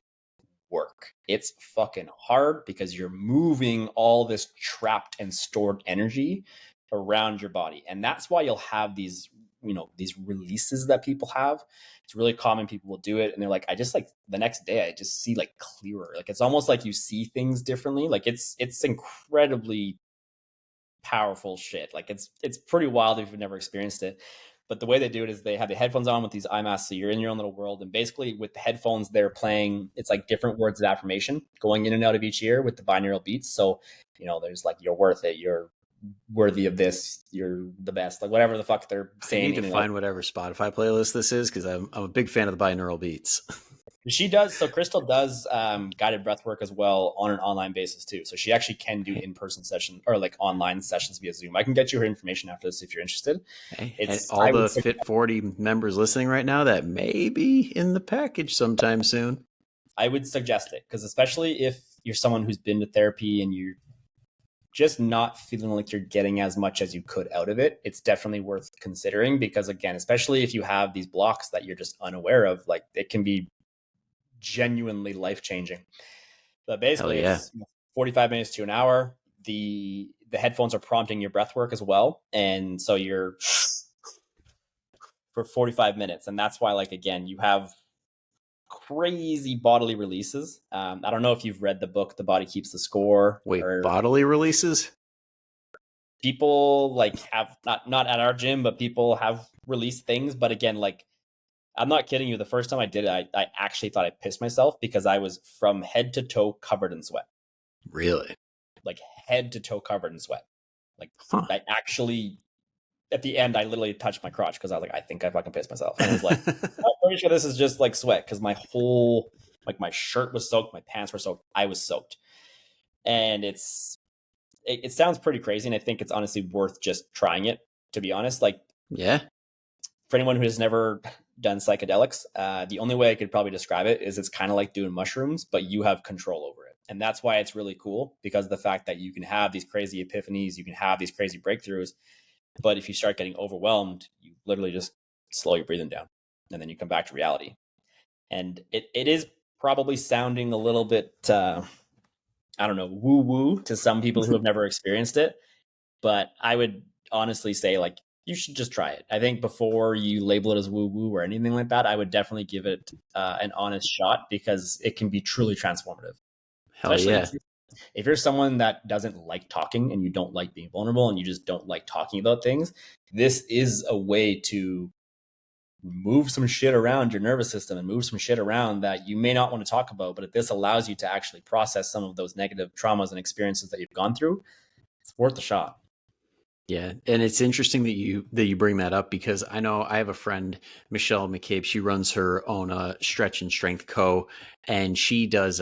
work. It's fucking hard because you're moving all this trapped and stored energy around your body. And that's why you'll have these, you know, these releases that people have. It's really common. People will do it and they're like, I just like the next day I just see like clearer. Like it's almost like you see things differently. Like it's incredibly powerful shit. Like it's pretty wild if you've never experienced it. But the way they do it is they have the headphones on with these eye masks, so you're in your own little world. And basically, with the headphones, they're playing. It's like different words of affirmation going in and out of each ear with the binaural beats. So you know, there's like you're worth it, you're worthy of this, you're the best, like whatever the fuck they're I saying. need to find whatever Spotify playlist this is because I'm a big fan of the binaural beats. She does. So Crystal does guided breath work as well on an online basis too. So she actually can do in-person sessions or like online sessions via Zoom. I can get you her information after this if you're interested. Hey, and all the Fit 40 members listening right now, that may be in the package sometime soon. I would suggest it because especially if you're someone who's been to therapy and you're just not feeling like you're getting as much as you could out of it, it's definitely worth considering because again, especially if you have these blocks that you're just unaware of, like it can be genuinely life-changing. But basically it's 45 minutes to an hour. The headphones are prompting your breath work as well. And so you're for 45 minutes. And that's why, like, again, you have crazy bodily releases. I don't know if you've read the book, The Body Keeps the Score. Wait, bodily releases? People like have not at our gym, but people have released things. But again, like, I'm not kidding you. The first time I did it, I actually thought I pissed myself because I was from head to toe covered in sweat. Really? Like head to toe covered in sweat. Like I actually, at the end, I literally touched my crotch because I was like, I think I fucking pissed myself. And I was like, I'm pretty sure this is just like sweat because my whole, like my shirt was soaked, my pants were soaked, I was soaked. And it sounds pretty crazy. And I think it's honestly worth just trying it, to be honest. Like, yeah. For anyone who has never done psychedelics, the only way I could probably describe it is it's kind of like doing mushrooms, but you have control over it. And that's why it's really cool because of the fact that you can have these crazy epiphanies, you can have these crazy breakthroughs. But if you start getting overwhelmed, you literally just slow your breathing down and then you come back to reality. And it is probably sounding a little bit, I don't know, woo-woo to some people who have never experienced it. But I would honestly say, like, you should just try it. I think before you label it as woo-woo or anything like that, I would definitely give it an honest shot because it can be truly transformative. Hell especially yeah. if you're someone that doesn't like talking and you don't like being vulnerable and you just don't like talking about things, this is a way to move some shit around your nervous system and move some shit around that you may not want to talk about. But if this allows you to actually process some of those negative traumas and experiences that you've gone through, it's worth a shot. Yeah, and it's interesting that you bring that up because I know I have a friend, Michelle McCabe. She runs her own Stretch and Strength Co. and she does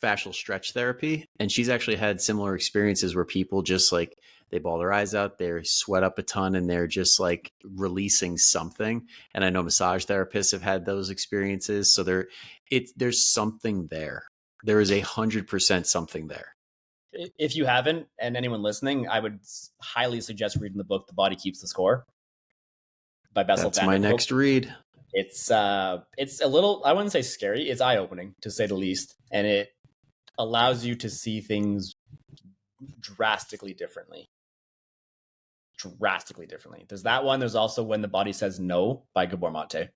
fascial stretch therapy. And she's actually had similar experiences where people just like they ball their eyes out, they sweat up a ton, and they're just like releasing something. And I know massage therapists have had those experiences. So there's something there. There is 100% something there. If you haven't, and anyone listening, I would highly suggest reading the book "The Body Keeps the Score" by Bessel. That's my next read. It's a little, I wouldn't say scary. It's eye opening to say the least, and it allows you to see things drastically differently. There's that one. There's also "When the Body Says No" by Gabor Mate.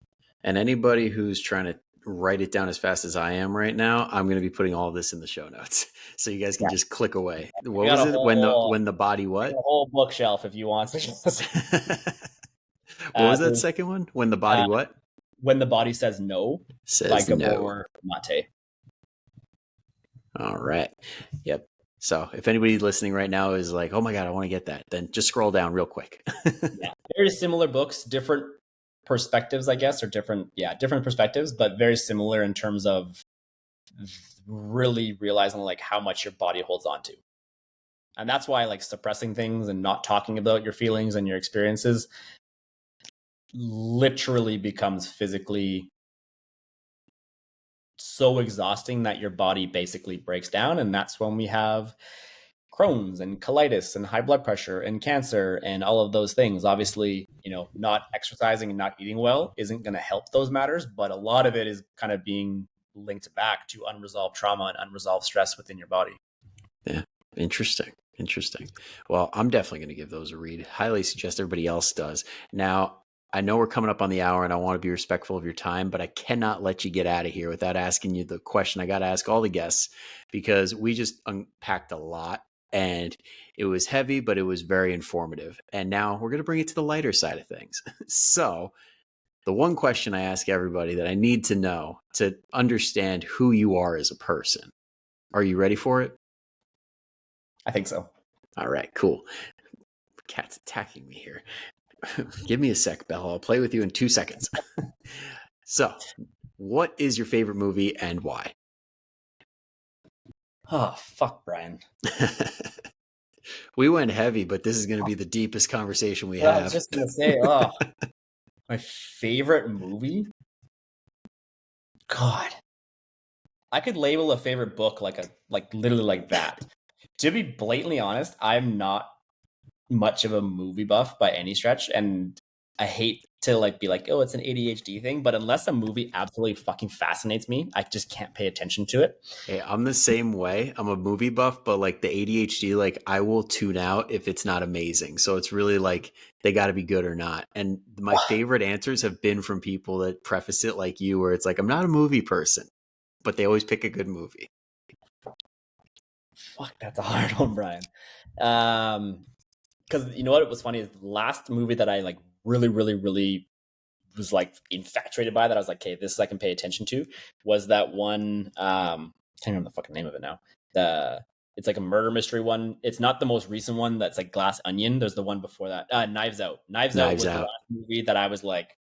And anybody who's trying to write it down as fast as I am right now, I'm going to be putting all of this in the show notes so you guys can just click away. What was it? When the body what? A whole bookshelf if you want. What was that second one? When the body what? When the Body Says No by Gabor Mate. All right. Yep. So if anybody listening right now is like, oh my God, I want to get that, then just scroll down real quick. Yeah, very similar books, different perspectives, I guess, or different perspectives, but very similar in terms of really realizing like how much your body holds on to. And that's why like suppressing things and not talking about your feelings and your experiences literally becomes physically so exhausting that your body basically breaks down. And that's when we have Crohn's and colitis and high blood pressure and cancer and all of those things. Obviously, not exercising and not eating well isn't going to help those matters, but a lot of it is kind of being linked back to unresolved trauma and unresolved stress within your body. Yeah. Interesting. Well, I'm definitely going to give those a read. Highly suggest everybody else does. Now, I know we're coming up on the hour and I want to be respectful of your time, but I cannot let you get out of here without asking you the question I got to ask all the guests, because we just unpacked a lot and it was heavy, but it was very informative. And now we're going to bring it to the lighter side of things. So the one question I ask everybody that I need to know to understand who you are as a person. Are you ready for it? I think so. All right, cool. Cat's attacking me here. Give me a sec, Belle. I'll play with you in 2 seconds. So, what is your favorite movie and why? Oh, fuck, Brian. We went heavy, but this is going to be the deepest conversation we Well, have. I was just going to say, my favorite movie? God. I could label a favorite book like literally like that. To be blatantly honest, I'm not much of a movie buff by any stretch, and I hate to like be like, oh, it's an ADHD thing, but unless a movie absolutely fucking fascinates me, I just can't pay attention to it. Hey, I'm the same way. I'm a movie buff, but like the ADHD, like I will tune out if it's not amazing. So it's really like they got to be good or not. And my favorite answers have been from people that preface it like you, where it's like, I'm not a movie person, but they always pick a good movie. Fuck, that's a hard one, Brian. Because you know what was funny is the last movie that I like really, really, really was like infatuated by, that I was like, okay, this I can pay attention to, was that one. I can't remember the fucking name of it now. It's like a murder mystery one. It's not the most recent one. That's like Glass Onion. There's the one before that. Knives Out. Knives Out was the last movie that I was like,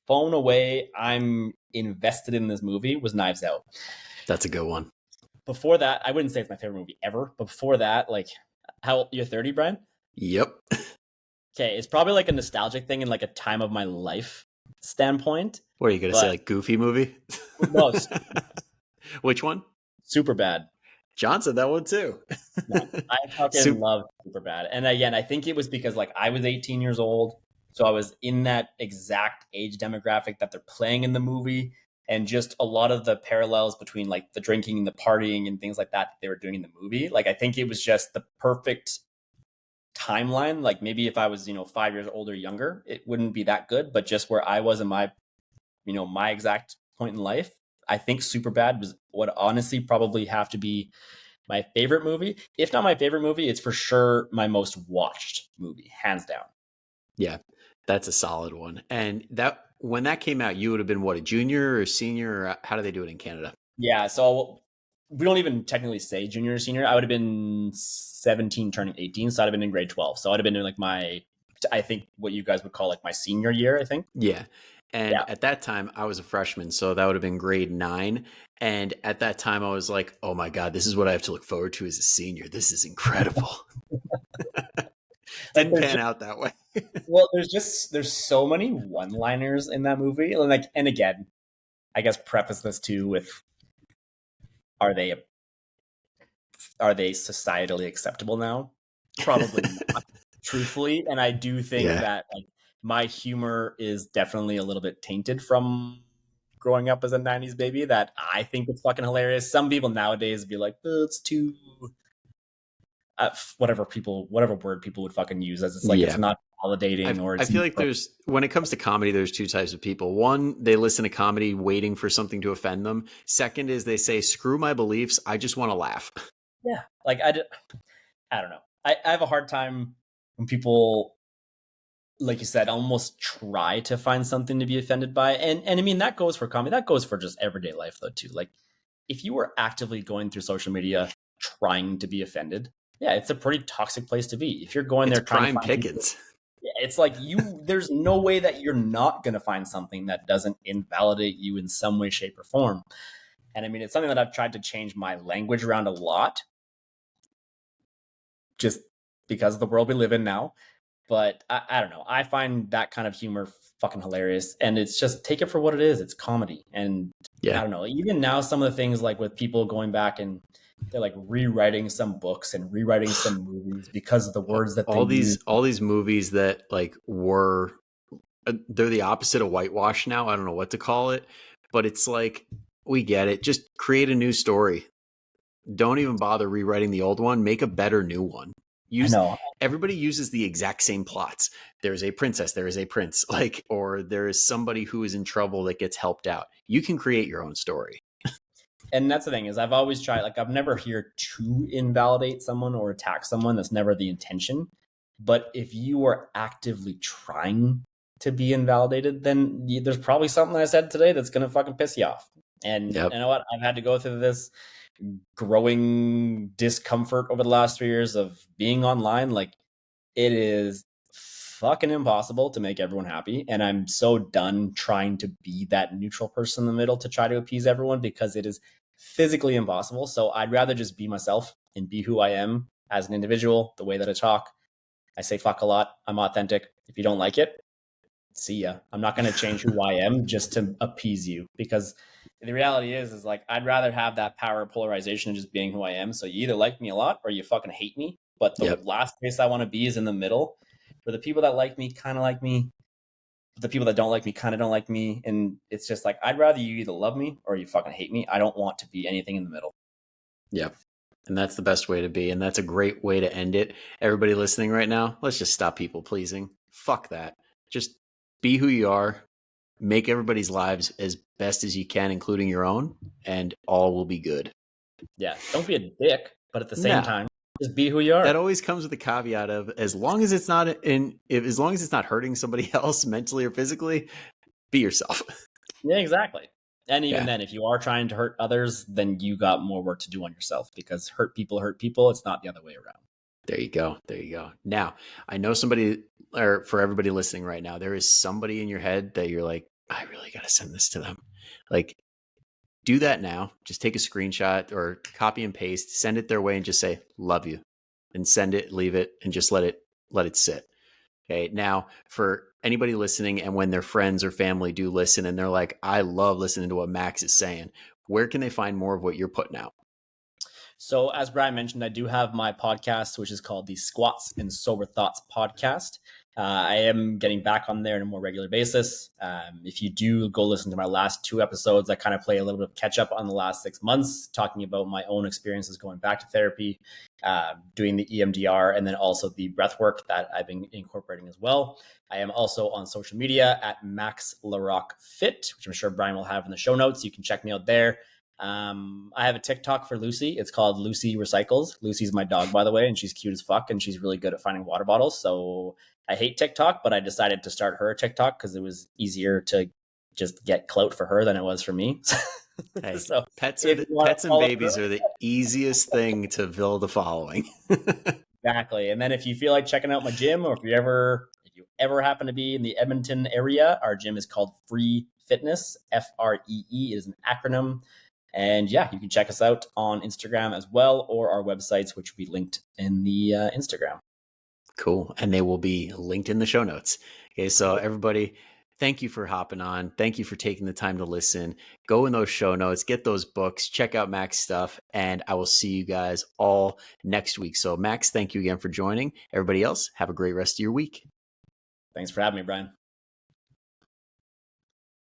phone away, I'm invested in this movie. Was Knives Out. That's a good one. Before that, I wouldn't say it's my favorite movie ever, but before that, like, how you're 30, Brian? Yep. Okay, it's probably like a nostalgic thing in like a time of my life standpoint. What are you gonna say, like Goofy movie? No, which one? Superbad. John said that one too. No, I fucking love Superbad. And again, I think it was because like I was 18 years old, so I was in that exact age demographic that they're playing in the movie, and just a lot of the parallels between like the drinking and the partying and things like that they were doing in the movie. Like I think it was just the perfect timeline. Like maybe if I was 5 years older, younger, it wouldn't be that good, but just where I was in my my exact point in life, I think Superbad would honestly probably have to be my favorite movie. If not my favorite movie, it's for sure my most watched movie, hands down. Yeah, that's a solid one. And that when that came out, you would have been what, a junior or senior, or how do they do it in Canada? Yeah, so we don't even technically say junior or senior. I would have been 17 turning 18, so I'd have been in grade 12. So I'd have been in like I think what you guys would call like my senior year, I think. Yeah. And at that time, I was a freshman, so that would have been grade 9. And at that time, I was like, oh my God, this is what I have to look forward to as a senior. This is incredible. Didn't pan out that way. Well, there's so many one-liners in that movie. And again, I guess preface this too with, are they societally acceptable now? Probably not, truthfully. And I do think that like my humor is definitely a little bit tainted from growing up as a 90s baby, that I think it's fucking hilarious. Some people nowadays be like, oh, it's too whatever word people would fucking use, as it's like it's not validating. Or I feel like when it comes to comedy, there's two types of people. One, they listen to comedy waiting for something to offend them. Second is they say, screw my beliefs, I just want to laugh. Yeah, like I don't know. I have a hard time when people, like you said, almost try to find something to be offended by. And I mean, that goes for comedy. That goes for just everyday life though too. Like if you were actively going through social media trying to be offended, yeah, it's a pretty toxic place to be. If you're going there trying prime pickings. Yeah, it's like there's no way that you're not going to find something that doesn't invalidate you in some way, shape, or form. And I mean, it's something that I've tried to change my language around a lot, just because of the world we live in now. But I don't know. I find that kind of humor fucking hilarious. And it's just take it for what it is. It's comedy. And I Yeah. don't know. Even now, some of the things like with people going back and they're like rewriting some books and rewriting some movies because of the words that they use. All these movies that like were they're the opposite of whitewash now. I don't know what to call it, but it's like we get it. Just create a new story. Don't even bother rewriting the old one. Make a better new one. I Use know. Everybody uses the exact same plots. There's a princess, there is a prince, like, or there is somebody who is in trouble that gets helped out. You can create your own story. And that's the thing is I've always tried, like I've never here to invalidate someone or attack someone. That's never the intention. But if you are actively trying to be invalidated, then there's probably something I said today that's going to fucking piss you off. And Yep. you know what? I've had to go through this growing discomfort over the last 3 years of being online. Like it is fucking impossible to make everyone happy. And I'm so done trying to be that neutral person in the middle to try to appease everyone because it is physically impossible. So I'd rather just be myself and be who I am as an individual, the way that I talk. I say fuck a lot. I'm authentic. If you don't like it, see ya. I'm not going to change who I am just to appease you because the reality is like I'd rather have that power of polarization of just being who I am. So you either like me a lot or you fucking hate me. But the Yep. last place I want to be is in the middle, where the people that like me kind of like me, the people that don't like me kind of don't like me, and it's just like I'd rather you either love me or you fucking hate me. I don't want to be anything in the middle. Yep. And that's the best way to be. And that's a great way to end it. Everybody listening right now, let's just stop people pleasing. Fuck that. Just be who you are. Make everybody's lives as best as you can, including your own, and all will be good. Yeah, don't be a dick, but at the same No, time, just be who you that are. always comes with the caveat of as long as it's not as long as it's not hurting somebody else mentally or physically, be yourself. Yeah, exactly. And even Yeah. then, if you are trying to hurt others, then you got more work to do on yourself because hurt people hurt people. It's not the other way around. There you go. There you go. Now, I know somebody, or for everybody listening right now, there is somebody in your head that you're like, I really got to send this to them. Like, do that now. Just take a screenshot or copy and paste, send it their way and just say, love you. And send it, leave it, and just let it sit. Okay. Now, for anybody listening and when their friends or family do listen and they're like, I love listening to what Max is saying, where can they find more of what you're putting out? So, as Brian mentioned, I do have my podcast, which is called the Squats and Sober Thoughts podcast. I am getting back on there on a more regular basis. If you do go listen to my last 2 episodes, I kind of play a little bit of catch up on the last 6 months, talking about my own experiences going back to therapy, doing the EMDR, and then also the breath work that I've been incorporating as well. I am also on social media at Max Larocque Fit, which I'm sure Brian will have in the show notes. You can check me out there. I have a TikTok for Lucy. It's called Lucy Recycles. Lucy's my dog, by the way, and she's cute as fuck, and she's really good at finding water bottles. So I hate TikTok, but I decided to start her a TikTok because it was easier to just get clout for her than it was for me. Hey, So pets if you want to pets and follow babies her, are the easiest thing to build a following. exactly. And then if you feel like checking out my gym, or if you ever happen to be in the Edmonton area, our gym is called Free Fitness. FREE is an acronym. And yeah, you can check us out on Instagram as well, or our websites, which will be linked in the Instagram. Cool. And they will be linked in the show notes. Okay. So, Cool. everybody, thank you for hopping on. Thank you for taking the time to listen. Go in those show notes, get those books, check out Mac's stuff, and I will see you guys all next week. So, Max, thank you again for joining. Everybody else, have a great rest of your week. Thanks for having me, Brian.